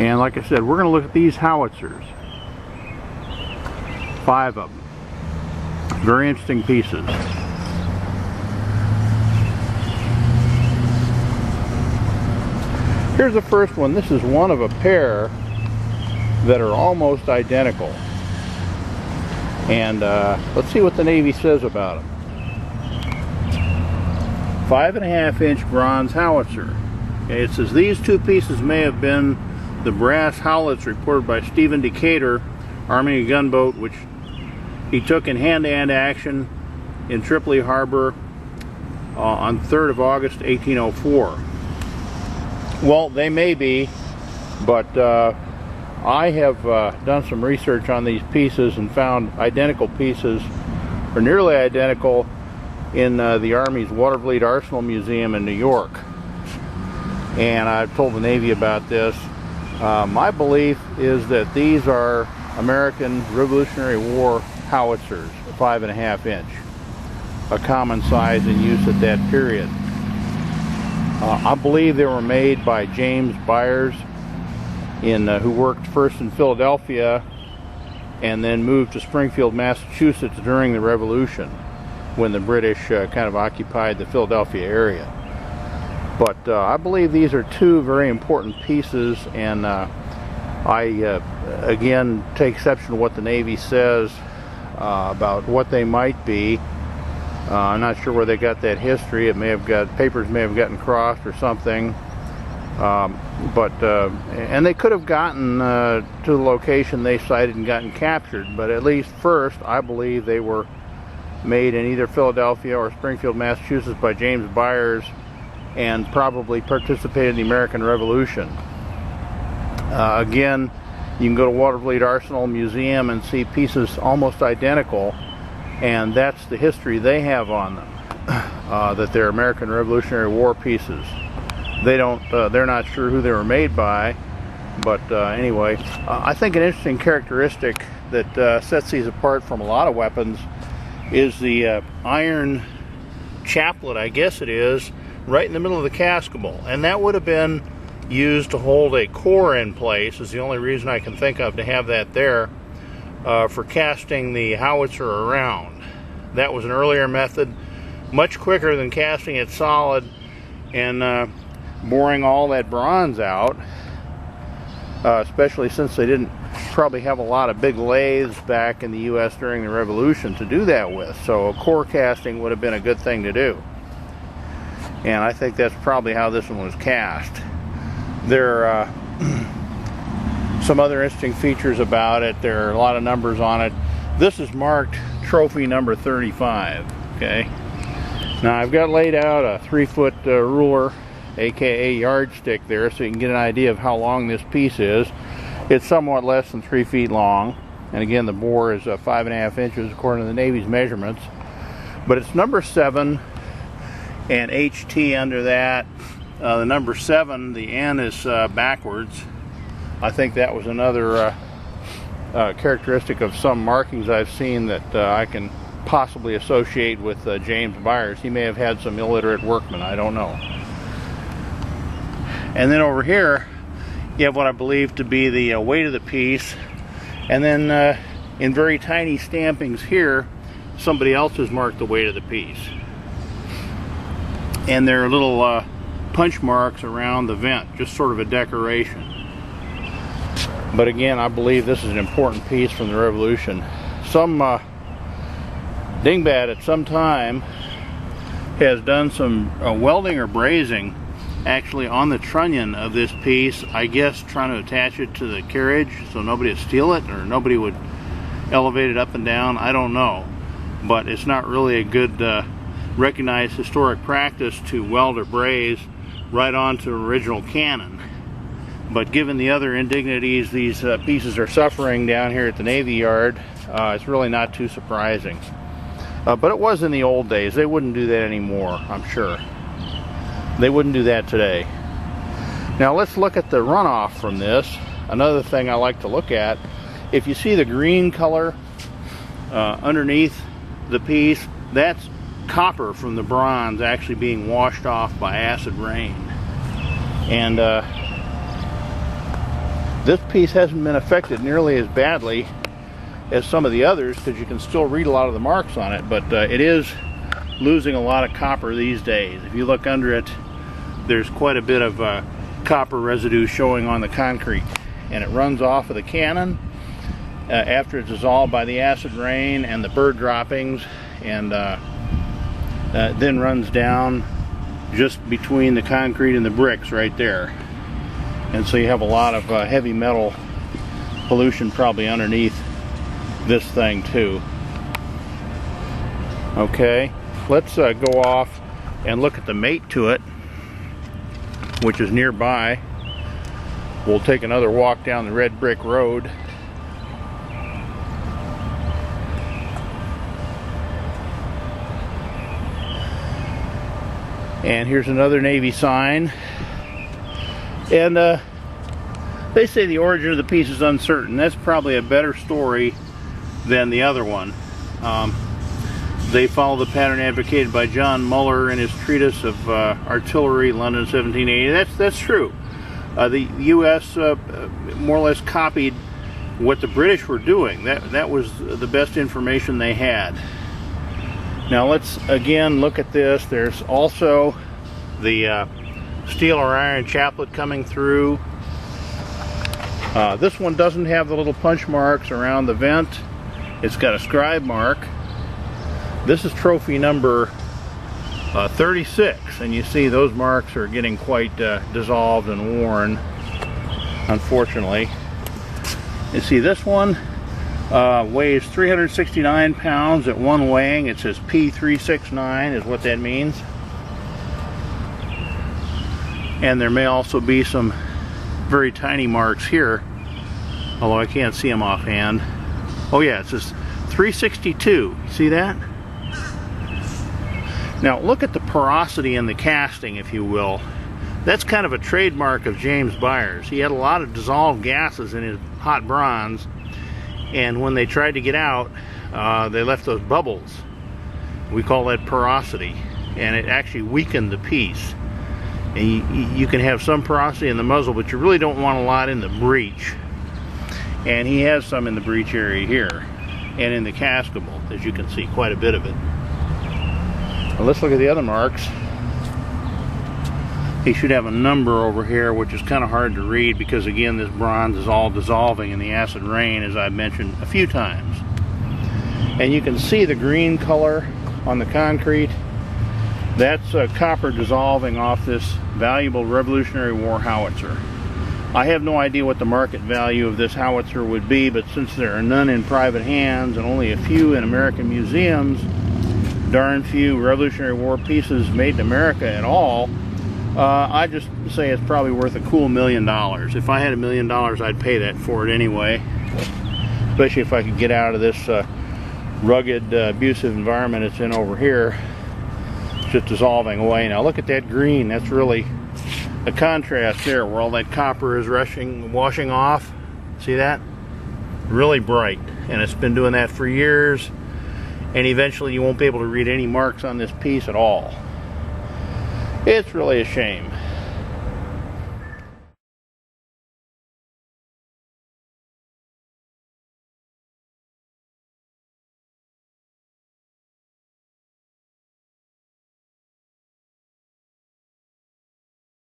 And like I said, we're going to look at these howitzers. 5 of them. Very interesting pieces. Here's the first one. This is one of a pair that are almost identical. And let's see what the Navy says about them. 5.5-inch bronze howitzer. Okay, it says these 2 pieces may have been the brass howlets reported by Stephen Decatur, arming a gunboat which he took in hand-to-hand action in Tripoli Harbor on 3rd of August 1804. Well, they may be, but I have done some research on these pieces and found identical pieces, or nearly identical, in the Army's Watervliet Arsenal Museum in New York. And I've told the Navy about this. My belief is that these are American Revolutionary War howitzers, 5.5-inch, a common size in use at that period. I believe they were made by James Byers, who worked first in Philadelphia and then moved to Springfield, Massachusetts during the Revolution, when the British kind of occupied the Philadelphia area. But I believe these are 2 very important pieces, and I again take exception to what the Navy says about what they might be. I'm not sure where they got that history. It may have papers may have gotten crossed or something. And they could have gotten to the location they cited and gotten captured, but at least first I believe they were made in either Philadelphia or Springfield, Massachusetts by James Byers, and probably participated in the American Revolution. Again, you can go to Watervliet Arsenal Museum and see pieces almost identical, and that's the history they have on them, that they're American Revolutionary War pieces. They're not sure who they were made by, but anyway, I think an interesting characteristic that sets these apart from a lot of weapons is the Iron Chaplet, I guess it is, right in the middle of the cascable, and that would have been used to hold a core in place, is the only reason I can think of to have that there, for casting the howitzer around. That was an earlier method, much quicker than casting it solid and boring all that bronze out, especially since they didn't probably have a lot of big lathes back in the U.S. during the Revolution to do that with, so a core casting would have been a good thing to do. And I think that's probably how this one was cast. There are some other interesting features about it. There are a lot of numbers on it. This is marked trophy number 35. Okay. Now I've got laid out a 3-foot ruler, aka yardstick there, so you can get an idea of how long this piece is. It's somewhat less than 3 feet long, and again the bore is 5.5 inches according to the Navy's measurements. But it's number 7, and HT under that. The number 7, the N is backwards. I think that was another characteristic of some markings I've seen that I can possibly associate with James Byers. He may have had some illiterate workmen, I don't know. And then over here you have what I believe to be the weight of the piece, and then in very tiny stampings here somebody else has marked the weight of the piece, and there are little punch marks around the vent, just sort of a decoration. But again, I believe this is an important piece from the Revolution. Some dingbat at some time has done some welding or brazing actually on the trunnion of this piece, I guess trying to attach it to the carriage so nobody would steal it or nobody would elevate it up and down. I don't know, but it's not really a good recognized historic practice to weld or braze right onto original cannon. But given the other indignities these pieces are suffering down here at the Navy Yard, it's really not too surprising. But it was in the old days. They wouldn't do that anymore, I'm sure. They wouldn't do that today. Now let's look at the runoff from this. Another thing I like to look at, if you see the green color underneath the piece, that's copper from the bronze actually being washed off by acid rain. And This piece hasn't been affected nearly as badly as some of the others because you can still read a lot of the marks on it, but it is losing a lot of copper these days. If you look under it, there's quite a bit of copper residue showing on the concrete, and it runs off of the cannon after it's dissolved by the acid rain and the bird droppings, and then runs down just between the concrete and the bricks right there. And so you have a lot of heavy metal pollution probably underneath this thing too. Okay, let's go off and look at the mate to it, which is nearby. We'll take another walk down the red brick road. And here's another Navy sign. And they say the origin of the piece is uncertain. That's probably a better story than the other one. They follow the pattern advocated by John Muller in his treatise of artillery, London 1780. That's true. The U.S. More or less copied what the British were doing. That was the best information they had. Now let's again look at this. There's also the steel or iron chaplet coming through. This one doesn't have the little punch marks around the vent. It's got a scribe mark. This is trophy number 36, and you see those marks are getting quite dissolved and worn, unfortunately. You see this one weighs 369 pounds at one weighing. It says P369 is what that means. And there may also be some very tiny marks here, although I can't see them offhand. Oh yeah, it says 362. See that? Now look at the porosity in the casting, if you will. That's kind of a trademark of James Byers. He had a lot of dissolved gases in his hot bronze, and when they tried to get out, they left those bubbles. We call that porosity, and it actually weakened the piece. And you can have some porosity in the muzzle, but you really don't want a lot in the breech. And he has some in the breech area here, and in the castable, as you can see, quite a bit of it. Well, let's look at the other marks. He should have a number over here, which is kind of hard to read because, again, this bronze is all dissolving in the acid rain, as I've mentioned a few times. And you can see the green color on the concrete. That's copper dissolving off this valuable Revolutionary War howitzer. I have no idea what the market value of this howitzer would be, but since there are none in private hands and only a few in American museums, darn few Revolutionary War pieces made in America at all, I just say it's probably worth a cool $1 million. If I had $1 million, I'd pay that for it anyway, especially if I could get out of this rugged, abusive environment it's in over here. It's just dissolving away. Now look at that green. That's really a contrast there, where all that copper is washing off. See that? Really bright, and it's been doing that for years, and eventually you won't be able to read any marks on this piece at all. It's really a shame.